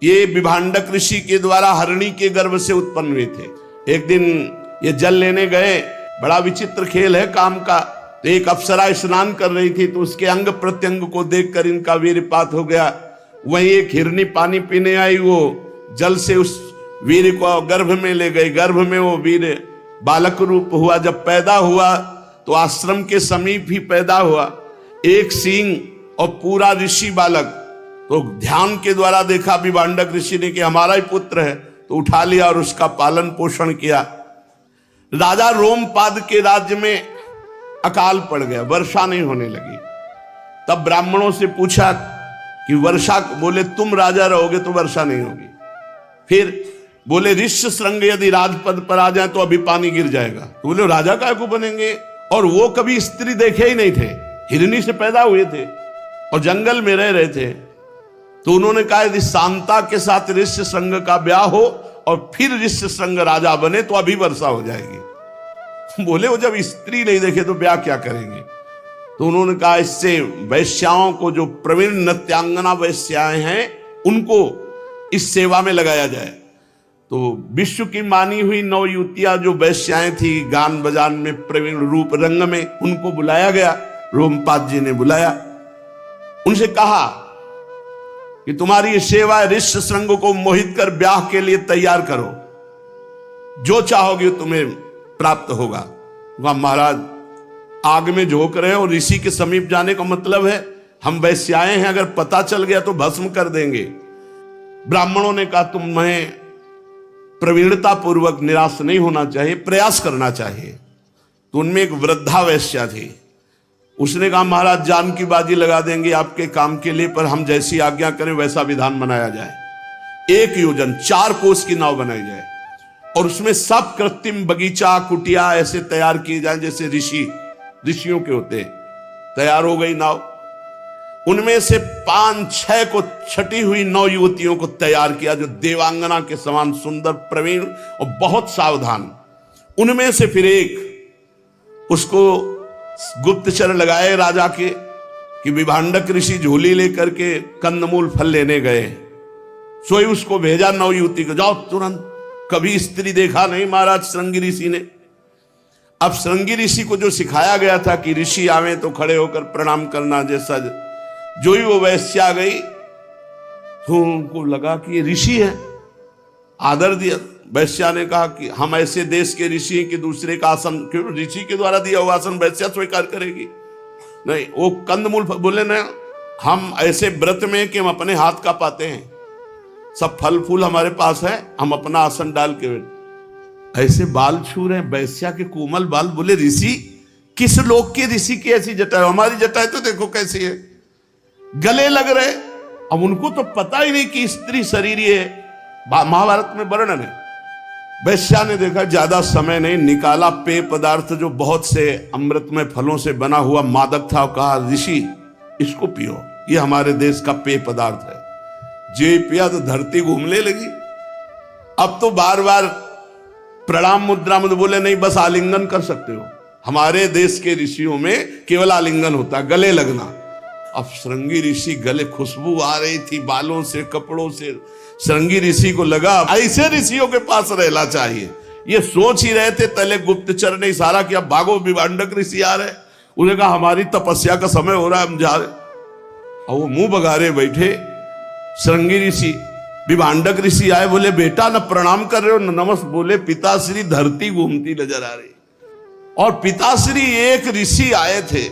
ये विभांडक ऋषि के द्वारा हरणी के गर्भ से उत्पन्न हुए थे। एक दिन ये जल लेने गए, बड़ा विचित्र खेल है काम का। तो एक अप्सरा स्नान कर रही थी, तो उसके अंग प्रत्यंग को देखकर इनका वीरपात हो गया। वहीं एक हिरनी पानी पीने आई, वो जल से उस वीर को गर्भ में ले गई। गर्भ में वो वीर बालक रूप हुआ। जब पैदा हुआ तो आश्रम के समीप ही पैदा हुआ, एक सींग और पूरा ऋषि बालक। तो ध्यान के द्वारा देखा विभांडक ऋषि ने कि हमारा ही पुत्र है, तो उठा लिया और उसका पालन पोषण किया। राजा रोमपाद के राज्य में अकाल पड़ गया, वर्षा नहीं होने लगी। तब ब्राह्मणों से पूछा कि वर्षा, बोले तुम राजा रहोगे तो वर्षा नहीं होगी। फिर बोले ऋष्यशृंग यदि राजपद पर आ जाए तो अभी पानी गिर जाएगा। तो बोले राजा काय को बनेंगे, और वो कभी स्त्री देखे ही नहीं थे, हिरनी से पैदा हुए थे और जंगल में रह रहे थे। तो उन्होंने कहा यदि शांता के साथ ऋष्यशृंग का ब्याह हो और फिर ऋष्यशृंग राजा बने तो अभी वर्षा हो जाएगी। बोले वो जब स्त्री नहीं देखे तो ब्याह क्या करेंगे। तो उन्होंने कहा इससे वैश्याओं को, जो प्रवीण नृत्यांगना वैश्याएं हैं, उनको इस सेवा में लगाया जाए। तो विश्व की मानी हुई 9 युवतियां जो वैश्याएं थी, गान बजान में प्रवीण, रूप रंग में, उनको बुलाया गया। रोमपाद जी ने बुलाया, उनसे कहा कि तुम्हारी सेवा ऋष्यशृंग को मोहित कर ब्याह के लिए तैयार करो, जो चाहोगे तुम्हें प्राप्त होगा। महाराज आग में झोंक रहे हो, ऋषि के समीप जाने का मतलब है हम वैश्याएं हैं, अगर पता चल गया तो भस्म कर देंगे। ब्राह्मणों ने कहा तुम्हें प्रवीणता पूर्वक निराश नहीं होना चाहिए, प्रयास करना चाहिए। तो उनमें एक वृद्धा वैश्या थी, उसने कहा महाराज जान की बाजी लगा देंगे आपके काम के लिए, पर हम जैसी आज्ञा करें वैसा विधान बनाया जाए। 1 योजन 4 कोस की नाव बनाई जाए और उसमें सब कृत्रिम बगीचा, कुटिया ऐसे तैयार किए जाए जैसे ऋषियों के होते। तैयार हो गई नाव। उनमें से 5-6 को छटी हुई 9 युवतियों को तैयार किया, जो देवांगना के समान सुंदर, प्रवीण और बहुत सावधान। उनमें से फिर एक, उसको गुप्तचर लगाए राजा के कि विभांडक ऋषि झोली लेकर के कंदमूल फल लेने गए। सोई उसको भेजा 9 युवती को, जाओ तुरंत। कभी स्त्री देखा नहीं महाराज श्रृंगी ऋषि ने। अब श्रृंगी ऋषि को जो सिखाया गया था कि ऋषि आवे तो खड़े होकर प्रणाम करना, जैसा जो ही वो वैश्या गई तो उनको लगा कि ये ऋषि है, आदर दिया। वैश्या ने कहा कि हम ऐसे देश के ऋषि हैं कि दूसरे का आसन, क्यों ऋषि के द्वारा दिया हुआ आसन वैश्या स्वीकार करेगी? नहीं, वो कंदमूल बोले ना, हम ऐसे व्रत में कि हम अपने हाथ का पाते हैं, सब फल फूल हमारे पास है, हम अपना आसन डाल के ऐसे बाल छू रहे हैं, वैश्या के कोमल बाल। बोले ऋषि, किस लोक के ऋषि की ऐसी जटाएं? हमारी जटाएं तो देखो कैसी है, गले लग रहे। अब उनको तो पता ही नहीं कि स्त्री शरीर है, महाभारत में वर्णन है। वैश्या ने देखा ज्यादा समय नहीं, निकाला पेय पदार्थ जो बहुत से अमृतमय फलों से बना हुआ मादक था, कहा ऋषि इसको पियो, ये हमारे देश का पेय पदार्थ है। जे पिया तो धरती घूमने लगी। अब तो बार बार प्रणाम मुद्रा में बोले नहीं, बस आलिंगन कर सकते हो। हमारे देश के ऋषियों में केवल आलिंगन होता है, गले लगना। अब श्रृंगी ऋषि गले, खुशबू आ रही थी बालों से, कपड़ों से। श्रृंगी ऋषि को लगा ऐसे ऋषियों के पास रहना चाहिए। ये सोच ही रहे थे, तले गुप्तचर ने इशारा किया, भागो विभांडक ऋषि आ रहे। उन्हें कहा हमारी तपस्या का समय हो रहा है, हम जा रहे। और वो मुंह बगारे बैठे। श्रृंगी ऋषि, विभांडक ऋषि आए, बोले बेटा न प्रणाम कर रहे हो न नमस्ते। बोले पिताश्री धरती घूमती नजर आ रही। और पिताश्री एक ऋषि आए थे,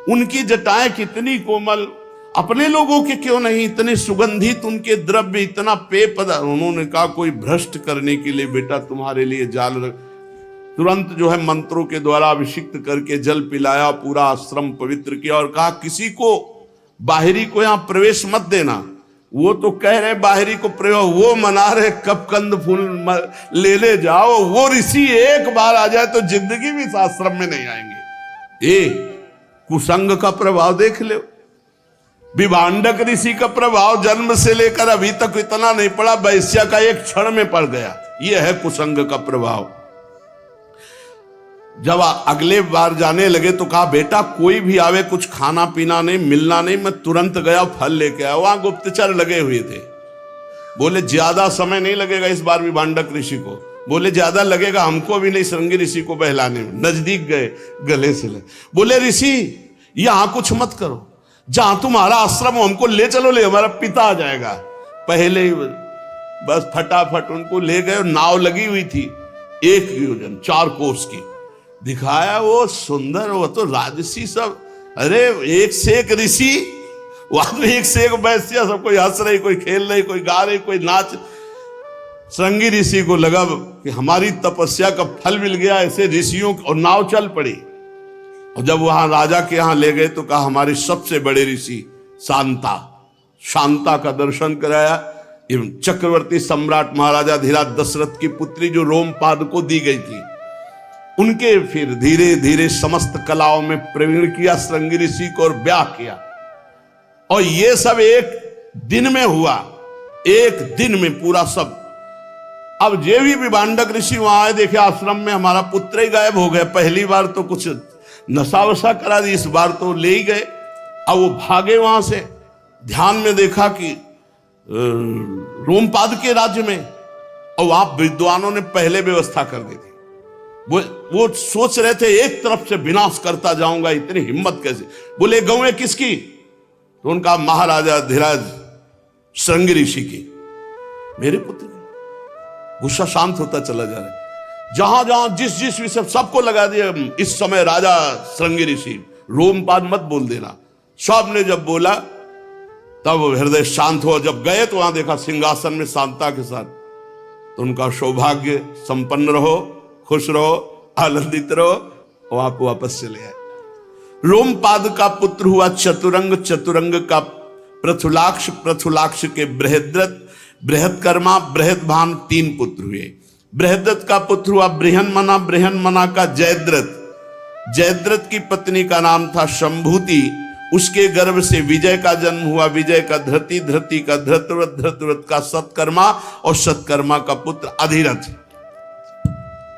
उनकी जटाएं कितनी कोमल, अपने लोगों के क्यों नहीं, इतने सुगंधित उनके द्रव्य, इतना पेय पदार्थ। उन्होंने कहा कोई भ्रष्ट करने के लिए बेटा तुम्हारे लिए जाल रख। तुरंत जो है मंत्रों के द्वारा अभिषिक्त करके जल पिलाया, पूरा आश्रम पवित्र किया और कहा किसी को बाहरी को यहां प्रवेश मत देना। वो तो कह रहे बाहरी को प्रयोग, वो मना रहे कब कंद फूल लेने जाओ। वो ऋषि एक बार आ जाए तो जिंदगी भी इस आश्रम में नहीं आएंगे। कुसंग का प्रभाव देख लो। विभांडक ऋषि का प्रभाव जन्म से लेकर अभी तक इतना नहीं पड़ा, वैश्या का एक क्षण में पड़ गया। यह है कुसंग का प्रभाव। जब अगले बार जाने लगे तो कहा बेटा कोई भी आवे, कुछ खाना पीना नहीं, मिलना नहीं। मैं तुरंत गया, फल लेके आया। वहां गुप्तचर लगे हुए थे। बोले ज्यादा समय नहीं लगेगा इस बार भी भांडक ऋषि को। बोले ज्यादा लगेगा हमको भी नहीं, श्रृंगी ऋषि को बहलाने में। नजदीक गए, गले से ले। बोले ऋषि यहां कुछ मत करो, जहां तुम्हारा आश्रम हो हमको ले चलो, ले हमारा पिता आ जाएगा। पहले ही बस फटाफट उनको ले गए। नाव लगी हुई थी 1 योजन 4 कोस की, दिखाया वो सुंदर, वो तो राजसी सब, अरे एक से एक ऋषि, वहां तो एक से एक वैश्या, सब कोई हंस रही, कोई खेल रही, कोई गा रही, कोई नाच। श्रृंगी ऋषि को लगा कि हमारी तपस्या का फल मिल गया, ऐसे ऋषियों, और नाव चल पड़ी। और जब वहां राजा के यहां ले गए तो कहा हमारे सबसे बड़े ऋषि शांता का दर्शन कराया। चक्रवर्ती सम्राट महाराजा धीराज दशरथ की पुत्री जो रोमपाद को दी गई थी, उनके फिर धीरे धीरे समस्त कलाओं में प्रवीण किया श्रृंगी ऋषि को और ब्याह किया। और ये सब एक दिन में हुआ, एक दिन में पूरा सब। अब जे भी विभांडक ऋषि वहां आए, देखे आश्रम में हमारा पुत्र ही गायब हो गया। पहली बार तो कुछ नशा वशा करा दी, इस बार तो ले ही गए। अब वो भागे वहां से, ध्यान में देखा कि रोमपाद के राज्य में, और वहां विद्वानों ने पहले व्यवस्था कर दी थी। वो सोच रहे थे एक तरफ से विनाश करता जाऊंगा, इतनी हिम्मत कैसे। बोले गौएं किसकी? तो उनका महाराजा धीराज श्रृंगी ऋषि की, मेरे पुत्र की। गुस्सा शांत होता चला जा रहा है। जहां जहां जिस जिस विषय सबको लगा दिया, इस समय राजा श्रृंगी ऋषि, रोमपाद मत बोल देना। सब ने जब बोला तब हृदय शांत हुआ। जब गए तो वहां देखा सिंहासन में शांता के साथ। तो उनका सौभाग्य संपन्न रहो, खुश रहो, आनंदित रहो, और आप वापस चले आए। रोमपाद का पुत्र हुआ चतुरंग, चतुरंग का पृथुलाक्ष, पृथुलाक्ष के बृहद्रथ, बृहत्कर्मा, बृहद्भान 3 पुत्र हुए। बृहद्रथ का पुत्र हुआ बृहन्मना, बृहन्मना का जयद्रथ, जयद्रथ की पत्नी का नाम था शंभूति, उसके गर्भ से विजय का जन्म हुआ, विजय का धृति, धृति का धृतव्रत, धृतव्रत का सत्कर्मा, और सत्कर्मा का पुत्र अधिरथ।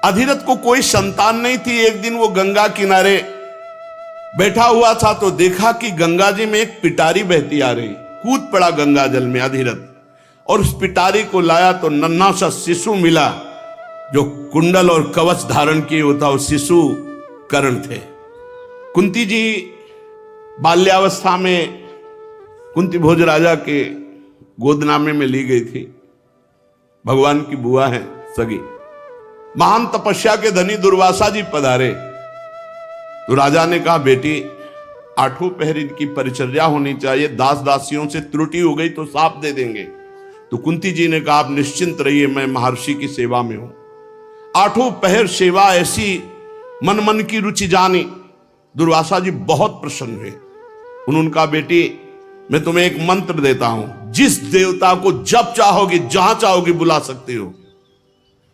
अधिरथ को कोई संतान नहीं थी। एक दिन वो गंगा किनारे बैठा हुआ था तो देखा कि गंगा जी में एक पिटारी बहती आ रही। कूद पड़ा गंगा जल में अधिरथ, और उस पिटारी को लाया तो नन्हा सा शिशु मिला, जो कुंडल और कवच धारण किए होता, वो शिशु कर्ण थे। कुंती जी बाल्यावस्था में कुंती भोज राजा के गोदनामे में ली गई थी। भगवान की बुआ है सगी। महान तपस्या के धनी दुर्वासा जी पधारे तो राजा ने कहा बेटी 8 पहर इनकी परिचर्या होनी चाहिए, दास दासियों से त्रुटि हो गई तो साप दे देंगे। तो कुंती जी ने कहा आप निश्चिंत रहिए, मैं महर्षि की सेवा में हूं। 8 पहर सेवा ऐसी मन मन की रुचि जानी। दुर्वासा जी बहुत प्रसन्न हुए। उन्होंने कहा बेटी मैं तुम्हें एक मंत्र देता हूं, जिस देवता को जब चाहोगी जहां चाहोगी बुला सकते हो।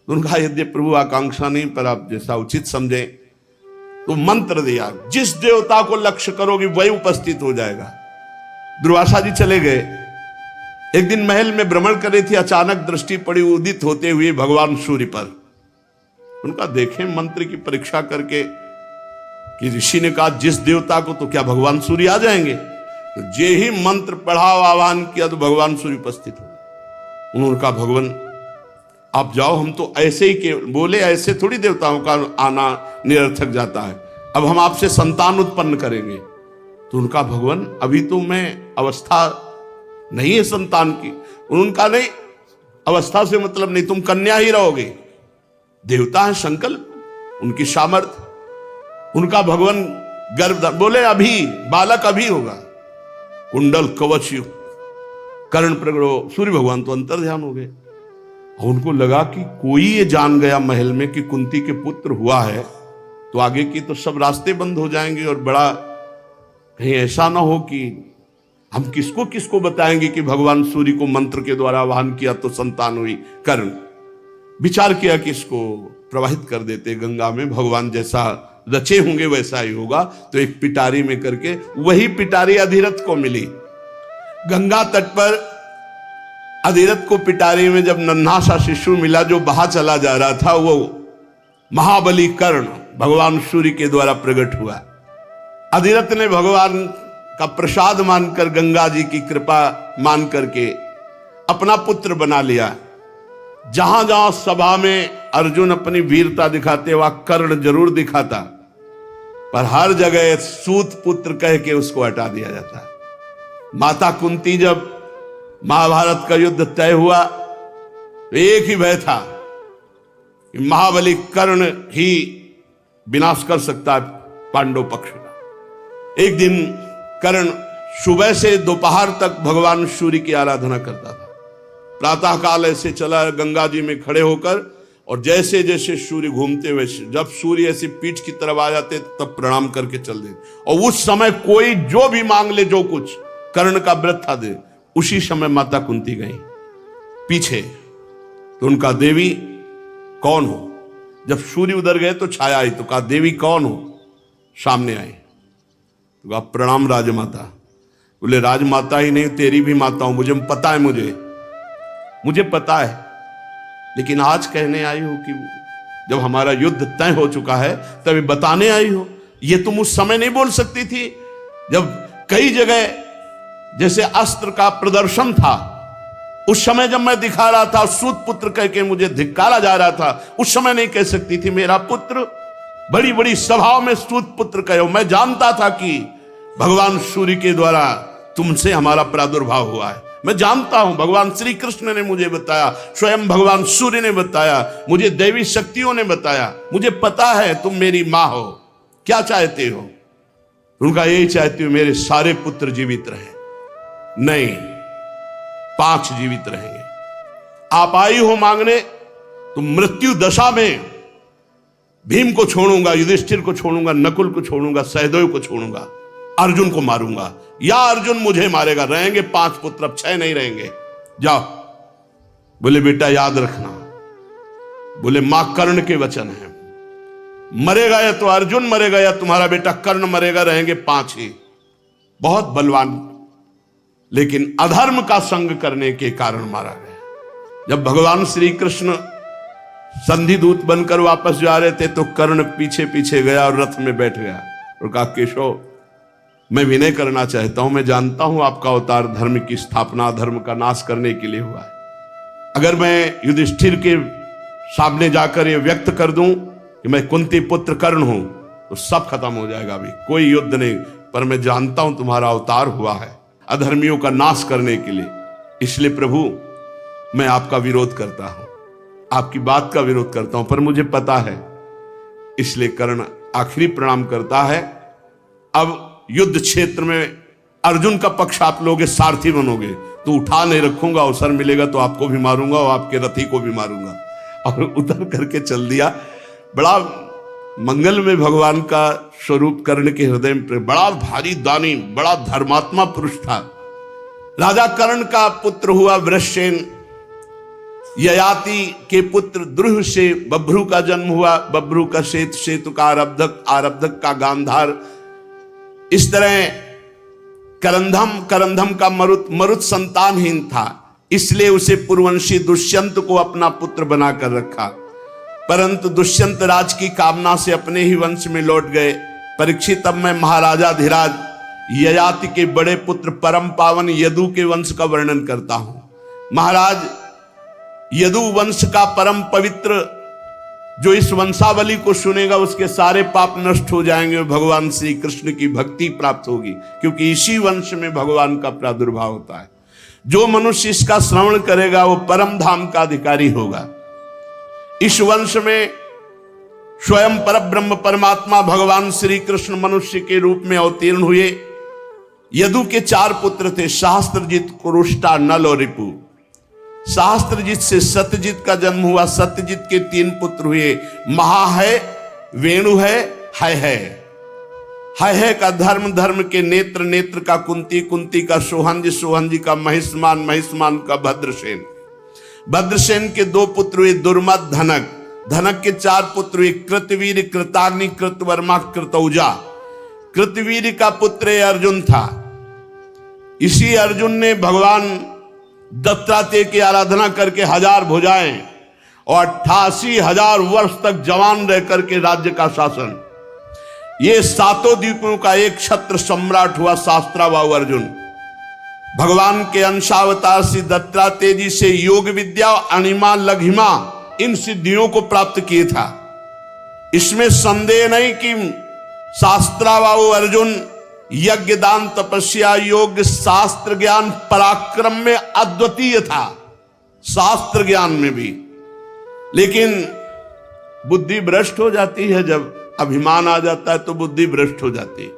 उनका यद्य प्रभु आकांक्षा नहीं, पर आप जैसा उचित समझे। तो मंत्र दिया, जिस देवता को लक्ष्य करोगे वही उपस्थित हो जाएगा। दुर्वासा जी चले गए। एक दिन महल में भ्रमण कर रही थी, अचानक दृष्टि पड़ी उदित होते हुए भगवान सूर्य पर। उनका देखें मंत्र की परीक्षा करके कि ऋषि ने कहा जिस देवता को, तो क्या भगवान सूर्य आ जाएंगे? तो जे ही मंत्र पढ़ा, आह्वान किया तो भगवान सूर्य उपस्थित हो। उन्होंने कहा भगवान आप जाओ, हम तो ऐसे ही के बोले, ऐसे थोड़ी देवताओं का आना निरर्थक जाता है, अब हम आपसे संतान उत्पन्न करेंगे। तो उनका भगवान अभी तो मैं अवस्था नहीं है संतान की। उनका नहीं, अवस्था से मतलब नहीं, तुम कन्या ही रहोगे। देवता है संकल्प, उनकी सामर्थ्य। उनका भगवान गर्भ बोले अभी बालक अभी होगा। कुंडल कवच कर्ण प्रगट, सूर्य भगवान तो अंतर ध्यान हो गए। और उनको लगा कि कोई ये जान गया महल में कि कुंती के पुत्र हुआ है, तो आगे की तो सब रास्ते बंद हो जाएंगे, और बड़ा कहीं ऐसा ना हो कि हम किसको किसको बताएंगे कि भगवान सूर्य को मंत्र के द्वारा आह्वान किया तो संतान हुई। कर्ण विचार किया कि इसको प्रवाहित कर देते गंगा में, भगवान जैसा रचे होंगे वैसा ही होगा। तो एक पिटारी में करके, वही पिटारी अधिरथ को मिली। गंगा तट पर अधिरथ को पिटारी में जब नन्हा सा शिशु मिला जो बहा चला जा रहा था, वो महाबली कर्ण भगवान सूर्य के द्वारा प्रकट हुआ। अधिरथ ने भगवान का प्रसाद मानकर, गंगा जी की कृपा मान करके अपना पुत्र बना लिया। जहां जहां सभा में अर्जुन अपनी वीरता दिखाते वहां कर्ण जरूर दिखाता, पर हर जगह सूत पुत्र कह के उसको हटा दिया जाता। माता कुंती जब महाभारत का युद्ध तय हुआ तो एक ही भय था कि महाबली कर्ण ही विनाश कर सकता है पांडव पक्ष का। एक दिन कर्ण सुबह से दोपहर तक भगवान सूर्य की आराधना करता था। प्रातः काल ऐसे चला गंगा जी में खड़े होकर, और जैसे जैसे सूर्य घूमते हुए जब सूर्य ऐसे पीठ की तरफ आ जाते तब प्रणाम करके चल देते। और उस समय कोई जो भी मांग ले, जो कुछ कर्ण का व्रत था दे। उसी समय माता कुंती गई पीछे, तो उनका देवी कौन हो? जब सूर्य उधर गए तो छाया आई, तो कहा देवी कौन हो? सामने आई तो कहा प्रणाम राजमाता। बोले राजमाता ही नहीं, तेरी भी माता हूं, मुझे पता है, मुझे पता है, लेकिन आज कहने आई हो कि जब हमारा युद्ध तय हो चुका है तभी बताने आई हो। ये तुम उस समय नहीं बोल सकती थी जब कई जगह जैसे अस्त्र का प्रदर्शन था, उस समय जब मैं दिखा रहा था, सूत पुत्र कह के मुझे धिक्कारा जा रहा था, उस समय नहीं कह सकती थी मेरा पुत्र? बड़ी बड़ी सभाओं में सूत पुत्र कहो। मैं जानता था कि भगवान सूर्य के द्वारा तुमसे हमारा प्रादुर्भाव हुआ है, मैं जानता हूं। भगवान श्री कृष्ण ने मुझे बताया, स्वयं भगवान सूर्य ने बताया, मुझे दैवी शक्तियों ने बताया, मुझे पता है तुम मेरी मां हो। क्या चाहते हो? उनका यही चाहती हूं मेरे सारे पुत्र जीवित रहे। नहीं, 5 जीवित रहेंगे। आप आई हो मांगने, तो मृत्यु दशा में भीम को छोड़ूंगा, युधिष्ठिर को छोड़ूंगा, नकुल को छोड़ूंगा, सहदेव को छोड़ूंगा, अर्जुन को मारूंगा, या अर्जुन मुझे मारेगा। रहेंगे 5 पुत्र, अब 6 नहीं रहेंगे। जाओ। बोले बेटा याद रखना, बोले मां कर्ण के वचन है, मरेगा या तो अर्जुन मरेगा या तुम्हारा बेटा कर्ण मरेगा, रहेंगे 5 ही। बहुत बलवान, लेकिन अधर्म का संग करने के कारण मारा गया। जब भगवान श्री कृष्ण संधि दूत बनकर वापस जा रहे थे तो कर्ण पीछे पीछे गया और रथ में बैठ गया और कहा केशव, मैं विनय करना चाहता हूं, मैं जानता हूं आपका अवतार धर्म की स्थापना, धर्म का नाश करने के लिए हुआ है। अगर मैं युधिष्ठिर के सामने जाकर ये व्यक्त कर दूं कि मैं कुंती पुत्र कर्ण हूं तो सब खत्म हो जाएगा, अभी कोई युद्ध नहीं। पर मैं जानता हूं तुम्हारा अवतार हुआ है अधर्मियों का नाश करने के लिए, इसलिए प्रभु मैं आपका विरोध करता हूं, आपकी बात का विरोध करता हूं, पर मुझे पता है। इसलिए कर्ण आखिरी प्रणाम करता है। अब युद्ध क्षेत्र में अर्जुन का पक्ष आप लोगे, सारथी बनोगे तो उठा नहीं रखूंगा, अवसर मिलेगा तो आपको भी मारूंगा और आपके रथी को भी मारूंगा। और उतर करके चल दिया। बड़ा मंगल में भगवान का स्वरूप कर्ण के हृदय में, बड़ा भारी दानी, बड़ा धर्मात्मा पुरुष था। राजा कर्ण का पुत्र हुआ वृषसेन। ययाति के पुत्र द्रुह से बभ्रू का जन्म हुआ, बभ्रू का शेत, शेतु का आरब्धक, आरब्धक का गांधार। इस तरह करंधम, करंधम का मरुत, मरुत संतानहीन था, इसलिए उसे पुरवंशी दुष्यंत को अपना पुत्र बनाकर रखा। परंतु दुष्यंत राज की कामना से अपने ही वंश में लौट गए। परीक्षित, अब मैं महाराजा धीराज ययाति के बड़े पुत्र परम पावन यदु के वंश का वर्णन करता हूं। महाराज यदु वंश का परम पवित्र, जो इस वंशावली को सुनेगा उसके सारे पाप नष्ट हो जाएंगे और भगवान श्री कृष्ण की भक्ति प्राप्त होगी, क्योंकि इसी वंश में भगवान का प्रादुर्भाव होता है। जो मनुष्य इसका श्रवण करेगा वो परम धाम का अधिकारी होगा। इस वंश में स्वयं परब्रह्म परमात्मा भगवान श्री कृष्ण मनुष्य के रूप में अवतीर्ण हुए। यदु के 4 पुत्र थे, सहस्त्रजित, कुरुष्टा, नल और रिपु। सहस्त्रजित से सत्यजित का जन्म हुआ। सत्यजित के 3 पुत्र हुए, महा है, वेणु है, है का धर्म, धर्म के नेत्र, नेत्र का कुंती, कुंती का सोहंज, सोहंज का महिष्मान, महिष्मान का भद्रसेन। भद्रसेन के 2 पुत्र हुए, दुर्मद, धनक। धनक के 4 पुत्र हुए, कृतवीर, कृताग्नि, कृतवर्मा, कृतौजा। कृतवीर का पुत्र अर्जुन था। इसी अर्जुन ने भगवान दत्तात्रेय की आराधना करके 1000 भुजाएं और 88,000 वर्ष तक जवान रह करके राज्य का शासन, ये 7 द्वीपों का एक क्षत्र सम्राट हुआ शास्त्राबाहु अर्जुन। भगवान के अंशावतार श्री दत्तात्रेय जी से योग विद्या, अणिमा, लघिमा इन सिद्धियों को प्राप्त किए था। इसमें संदेह नहीं कि शास्त्राबाहु अर्जुन यज्ञ, दान, तपस्या, योग, शास्त्र ज्ञान, पराक्रम में अद्वितीय था, शास्त्र ज्ञान में भी। लेकिन बुद्धि भ्रष्ट हो जाती है, जब अभिमान आ जाता है तो बुद्धि भ्रष्ट हो जाती है।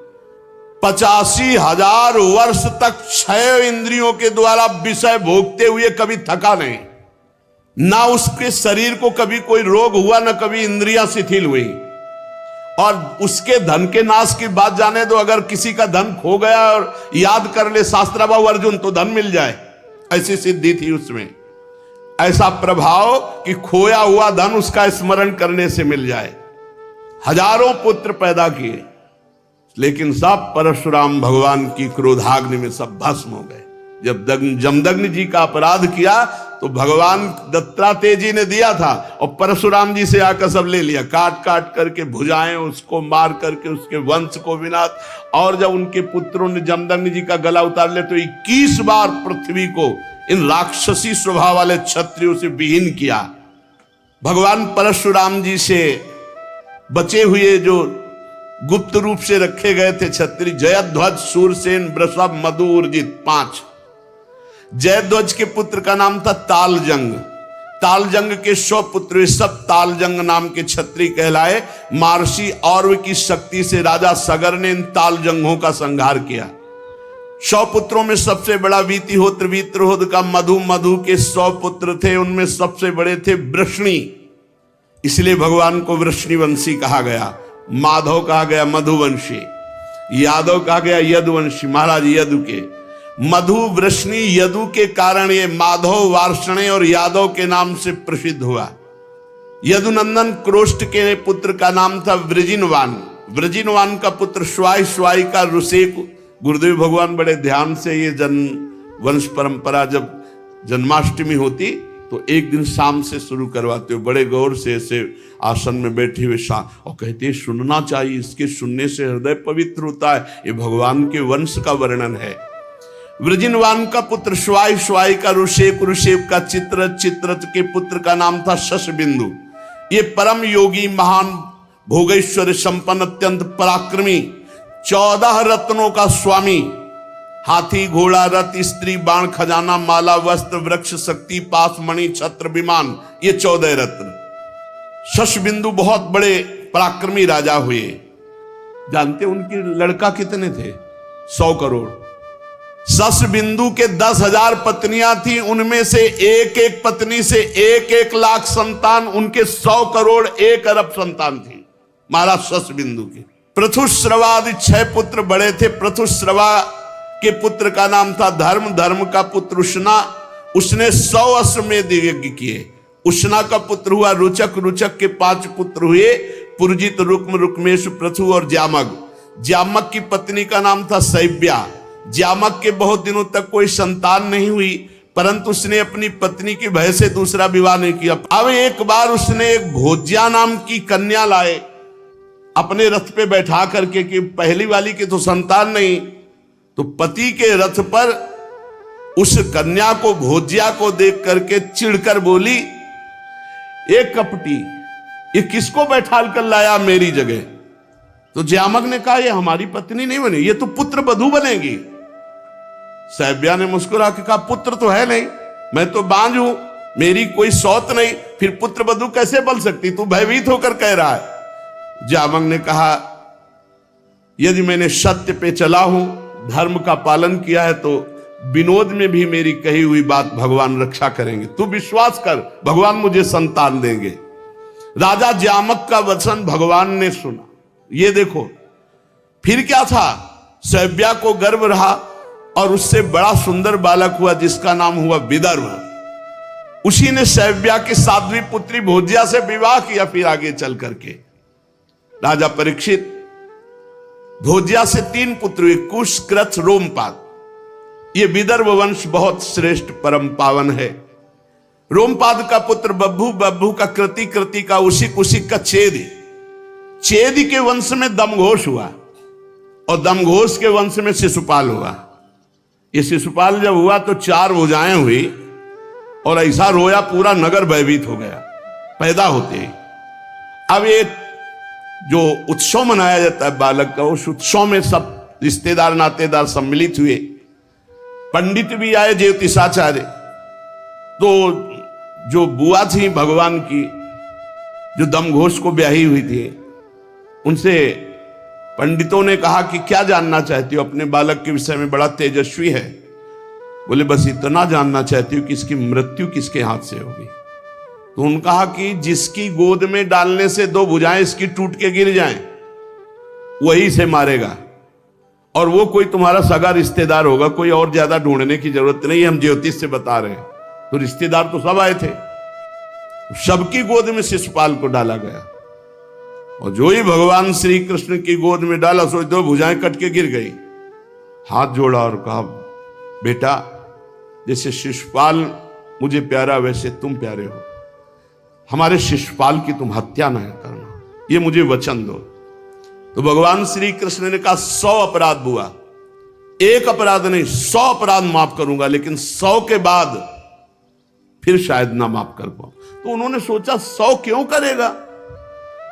85,000 वर्ष तक 6 इंद्रियों के द्वारा विषय भोगते हुए कभी थका नहीं, ना उसके शरीर को कभी कोई रोग हुआ, ना कभी इंद्रियां शिथिल हुई। और उसके धन के नाश की बात जाने दो, अगर किसी का धन खो गया और याद कर ले शास्त्राबाहु अर्जुन तो धन मिल जाए, ऐसी सिद्धि थी उसमें, ऐसा प्रभाव कि खोया हुआ धन उसका स्मरण करने से मिल जाए। हजारों पुत्र पैदा किए, लेकिन सब परशुराम भगवान की क्रोधाग्नि में सब भस्म हो गए। जब जमदग्नि जी का अपराध किया तो भगवान दत्तात्रेय जी ने दिया था और परशुराम जी से आकर सब ले लिया, काट काट करके भुजाएं उसको मार करके उसके वंश को विनाश। और जब उनके पुत्रों ने जमदग्नि जी का गला उतार लिया तो 21 बार पृथ्वी को इन राक्षसी स्वभाव वाले क्षत्रियों से विहीन किया। भगवान परशुराम जी से बचे हुए जो गुप्त रूप से रखे गए थे क्षत्रिय, जयध्वज, शूरसेन, वृषभ, मधु, उर्जित 5। जयध्वज के पुत्र का नाम था तालजंग। तालजंग के 100 पुत्र, सब तालजंग नाम के क्षत्रिय कहलाए। महर्षि औरव की शक्ति से राजा सगर ने इन तालजंगों का संहार किया। 100 पुत्रों में सबसे बड़ा वीतिहोत्र, वीत्रहोत्र का मधु, मधु के 100 पुत्र थे, उनमें सबसे बड़े थे वृष्णि, इसलिए भगवान को वृष्णिवंशी कहा गया। माधव कहा गया मधुवंशी, यादव कहा गया यदुवंशी, महाराज यदु के। मधु, वृष्णि, यदु के कारण ये माधव, वार्ष्णेय और यादव के नाम से प्रसिद्ध हुआ। यदुनंदन क्रोष्ट के पुत्र का नाम था वृजिनवान। वृजिनवान का पुत्र श्वाई, श्वाई का ऋषेक। गुरुदेव भगवान बड़े ध्यान से ये वंश परंपरा जब जन्माष्टमी होती तो एक दिन शाम से शुरू करवाते हो, बड़े गौर से ऐसे आसन में बैठे हुए शाम, और कहते हैं सुनना चाहिए, इसके सुनने से हृदय पवित्र होता है। ये भगवान के वंश का वर्णन है। वृजिनवान का पुत्र श्वाई, श्वाई का ऋषेक, ऋषेक का चित्ररथ, चित्ररथ के पुत्र का नाम था शशबिंदु। ये परम योगी, महान, भोगेश्वर संपन्न, अत्यंत पराक्रमी, 14 रत्नों का स्वामी, हाथी, घोड़ा, रथ, स्त्री, बाण, खजाना, माला, वस्त्र, वृक्ष, शक्ति, पास, मणि, छत्र, विमान, ये 14 रत्न। शशबिंदु बहुत बड़े पराक्रमी राजा हुए। जानते उनके लड़का कितने थे? 100 करोड़। शशबिंदु के 10,000 पत्नियां थी, उनमें से एक एक पत्नी से 1-1 लाख संतान, उनके 100 करोड़ 1 अरब संतान थी महाराज शशबिंदु के। पृथुश्रवा आदि 6 पुत्र बड़े थे। पृथुश्रवा के पुत्र का नाम था धर्म, धर्म का पुत्र उष्णा, उसने 100 अश्वमेध यज्ञ किए। उष्णा का पुत्र हुआ रुचक, रुचक के 5 पुत्र हुए, पुरजित, रुक्म, रुक्मेश, पृथु और ज्यामग। ज्यामक की पत्नी का नाम था शैव्या। ज्यामक के बहुत दिनों तक कोई संतान नहीं हुई, परंतु उसने अपनी पत्नी की भय से दूसरा विवाह नहीं किया। अब एक बार उसने एक भोज्या नाम की कन्या लाए अपने रथ पे बैठा करके, कि पहली वाली की तो संतान नहीं, तो पति के रथ पर उस कन्या को, भोज्या को देख करके चिढ़कर बोली, एक कपटी, ये किसको बैठाल कर लाया मेरी जगह? तो ज्यामक ने कहा, ये हमारी पत्नी नहीं बनी, ये तो पुत्र वधू बनेगी। शैव्या ने मुस्कुरा के कहा, पुत्र तो है नहीं, मैं तो बांझ हूं, मेरी कोई सौत नहीं, फिर पुत्र वधू कैसे बन सकती? तू भयभीत होकर कह रहा है। ज्यामक ने कहा, यदि मैंने सत्य पे चला हूं, धर्म का पालन किया है, तो विनोद में भी मेरी कही हुई बात भगवान रक्षा करेंगे। तू विश्वास कर, भगवान मुझे संतान देंगे। राजा ज्यामक का वचन भगवान ने सुना। ये देखो फिर क्या था, शैव्या को गर्व रहा और उससे बड़ा सुंदर बालक हुआ जिसका नाम हुआ विदर्भ। उसी ने शैव्या की 7वीं पुत्री भोज्या से विवाह किया। फिर आगे चल करके राजा परीक्षित, भोज्या से 3 पुत्र हुए, कुश, कृच्छ, रोमपाद। ये विदर्भ वंश बहुत श्रेष्ठ परम पावन है। रोमपाद का पुत्र बब्बू, बब्बू का कृति, कृति का उसिक, उसिक का छेद, छेद के वंश में दमघोष हुआ और दमघोष के वंश में शिशुपाल हुआ। ये शिशुपाल जब हुआ तो 4 भुजाएं हुई और ऐसा रोया पूरा नगर भयभीत हो गया पैदा होते ही। अब ये जो उत्सव मनाया जाता है बालक का, उस उत्सव में सब रिश्तेदार नातेदार सम्मिलित हुए, पंडित भी आए ज्योतिषाचार्य। तो जो बुआ थी भगवान की, जो दमघोष को ब्याही हुई थी, उनसे पंडितों ने कहा कि क्या जानना चाहती हो अपने बालक के विषय में, बड़ा तेजस्वी है। बोले बस इतना जानना चाहती हूँ कि इसकी मृत्यु किसके हाथ से होगी। तो उन्होंने कहा कि जिसकी गोद में डालने से 2 भुजाएं इसकी टूट के गिर जाएं, वही से मारेगा, और वो कोई तुम्हारा सगा रिश्तेदार होगा, कोई और ज्यादा ढूंढने की जरूरत नहीं है, हम ज्योतिष से बता रहे हैं। तो रिश्तेदार तो सब आए थे, सबकी गोद में शिशुपाल को डाला गया, और जो ही भगवान श्री कृष्ण की गोद में डाला सो 2 भुजाएं कट के गिर गई। हाथ जोड़ा और कहा बेटा, जैसे शिशुपाल मुझे प्यारा वैसे तुम प्यारे हो, हमारे शिशुपाल की तुम हत्या न करना, ये मुझे वचन दो। तो भगवान श्री कृष्ण ने कहा 100 अपराध हुआ, 1 अपराध नहीं 100 अपराध माफ करूंगा, लेकिन 100 के बाद फिर शायद ना माफ कर पाऊं। तो उन्होंने सोचा 100 क्यों करेगा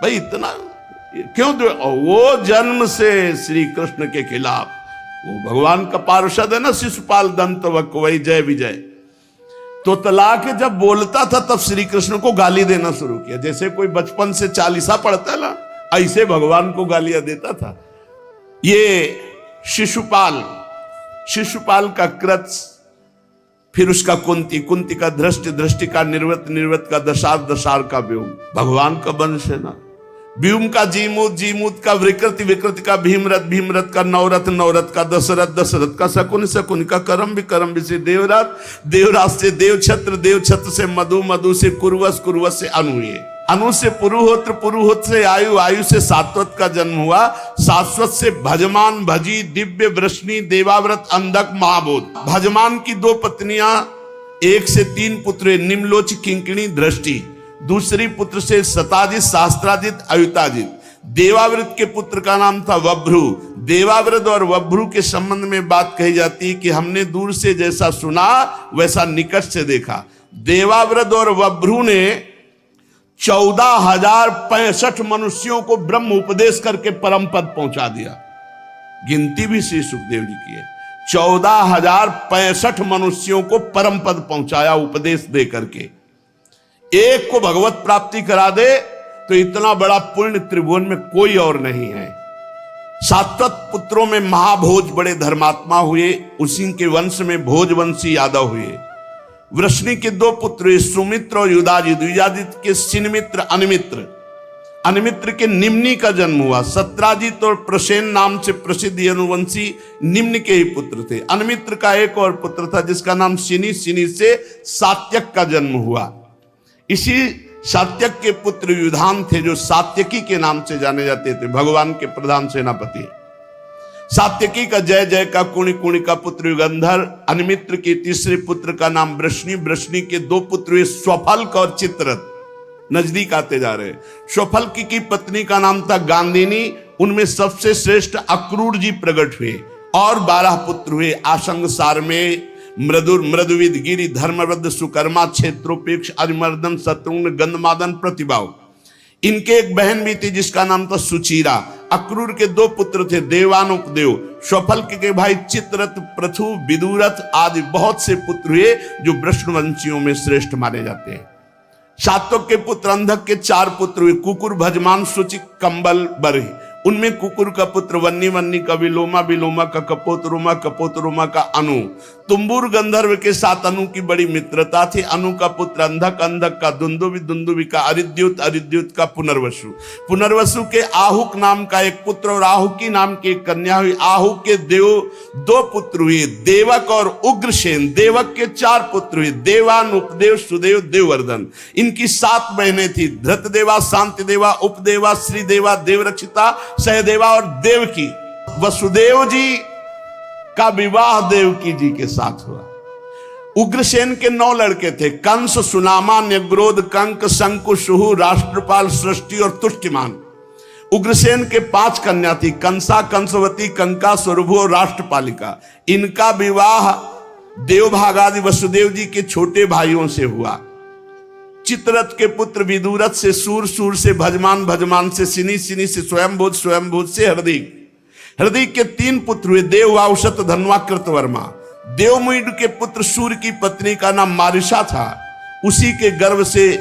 भाई, इतना क्यों? वो जन्म से श्री कृष्ण के खिलाफ, वो भगवान का पार्षद है ना शिशुपाल, दंत वक वही जय विजय। तो तला के जब बोलता था तब श्री कृष्ण को गाली देना शुरू किया, जैसे कोई बचपन से चालीसा पढ़ता है ना, ऐसे भगवान को गालियां देता था। ये शिशुपाल का कृत, फिर उसका कुंती का दृष्टि, दृष्टि का निर्वत का दशार का व्योम, भगवान का वंश है ना। व्योम का जीमूत का विकृति का भीमरथ का नवरथ का दशरथ का शकुन का करम से देवराज से देवछत्र से मधु से कुरुवस से अनु से पुरुहोत्र से आयु से सात्वत का जन्म हुआ, सात्वत से भजमान भजी दिव्य वृष्णि देवाव्रत अंधक महाबोध। भजमान की 2 पत्नियां, 1 से 3 पुत्र, निम्लोच किंकिणी दृष्टि, दूसरी पुत्र से सताजित शास्त्राजित अयुताजित। देवाव्रत के पुत्र का नाम था वभ्रु। देवाव्रत और वभ्रु के संबंध में बात कही जाती है कि हमने दूर से जैसा सुना वैसा निकट से देखा। देवाव्रत और वभ्रु ने 14,065 मनुष्यों को ब्रह्म उपदेश करके परम पद पहुंचा दिया। गिनती भी श्री सुखदेव जी की है, 14,065 मनुष्यों को परम पद पहुंचाया उपदेश दे करके। एक को भगवत प्राप्ति करा दे तो इतना बड़ा पुण्य त्रिभुवन में कोई और नहीं है। सात्वत पुत्रों में महाभोज बड़े धर्मात्मा हुए, उसी के वंश में भोजवंशी यादव हुए। वृष्णि के 2 पुत्र सुमित्र और युधाजित के सिनमित्र अनिमित्र के निम्नि का जन्म हुआ। सत्राजित और प्रसेन नाम से प्रसिद्ध यनुवंशी निम्न के ही पुत्र थे। अनिमित्र का एक और पुत्र था जिसका नाम सिनी से सात्यक का जन्म हुआ। इसी सात्यक के पुत्र युधान थे जो सात्यकी के नाम से जाने जाते थे, भगवान के प्रधान सेनापति। सात्यकी का जय का कुणी का पुत्र युगंधर। अनिमित्र के तीसरे पुत्र का नाम वृष्णि के 2 पुत्र स्वफल्क और चित्ररथ, नजदीक आते जा रहे। स्वफल्क की पत्नी का नाम था गांधिनी, उनमें सबसे श्रेष्ठ अक्रूर जी प्रकट हुए। और 12 पुत्र हुए, आशंग सारमेय, मृदुविद गिरि, धर्मवृद्ध, सुकर्मा, क्षेत्रोपेक्ष, अरिमर्दन, शत्रुघ्न, गंधमादन, प्रतिभाव। इनके एक बहन भी थी जिसका नाम था सुचीरा। अक्रूर के 2 पुत्र थे, देवानुपदेव। स्वफल्क के भाई चित्ररथ, पृथु, विदुरथ आदि बहुत से पुत्र हुए जो वृषणवंशियों में श्रेष्ठ माने जाते हैं। सात्वक के पुत्र अंधक के 4 पुत्र हुए, कुकुर, भजमान, शुचि, कंबल, बरही। उनमें कुकुर का पुत्र वन्नी का विलोमा का कपोत रोमा का अनु। तुम्बुर गंधर्व के साथ अनु की बड़ी मित्रता थी। अनु का पुत्र अंधक का दुंदुभी का अरिद्युत का पुनर्वसु के आहुक नाम का एक पुत्र और आहुकी नाम की एक कन्या हुई। आहु के 2 पुत्र हुए, देवक और उग्रसेन। देवक के 4 पुत्र हुए, देवानुपदेव, सुदेव, देववर्धन। इनकी 7 बहनें थी, धृतदेवा, शांतिदेवा, उपदेवा, श्रीदेवा, देवरक्षिता, सहदेवा और देवकी। वसुदेव जी का विवाह देवकी जी के साथ हुआ। उग्रसेन के 9 लड़के थे, कंस, सुनामा, न्यग्रोध, कंक, शंकु, सुहु, राष्ट्रपाल, सृष्टि और तुष्टिमान। उग्रसेन के 5 कन्या थी, कंसा, कंसवती, कंका, स्वरभु और राष्ट्रपालिका। इनका विवाह देवभागादि वसुदेव जी के छोटे भाइयों से हुआ। चित्ररथ के पुत्र विदुरथ से, सूर, सूर से भजमान, भजमान से सिनी, सिनी से स्वयंभूत, स्वयंभूत से हरदीक। हरदीक के 3 पुत्र हुए, देव, वाउशत, धनवा, कृतवर्मा। देवमुइड के पुत्र सूर्य की पत्नी का नाम मारिशा था, उसी के गर्भ से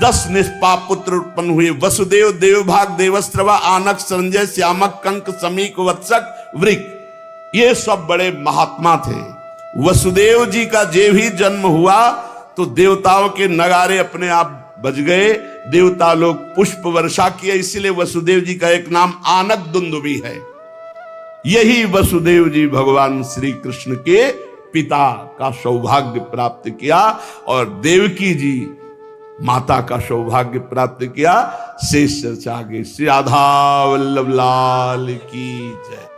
10 निष्पाप पुत्र उत्पन्न हुए, वसुदेव, देवभाग, देवस्त्रवा, आनक, संजय, श्यामक, कंक, समीक, वत्सक, वृक। ये सब बड़े महात्मा थे। वसुदेव जी का जे भी जन्म हुआ तो देवताओं के नगारे अपने आप बज गए, देवता लोग पुष्प वर्षा किए, इसीलिए वसुदेव जी का एक नाम आनक दुंदुभी है। यही वसुदेव जी भगवान श्री कृष्ण के पिता का सौभाग्य प्राप्त किया और देवकी जी माता का सौभाग्य प्राप्त किया। शेष चर्चा आगे। श्री राधा वल्लभ लाल की जय।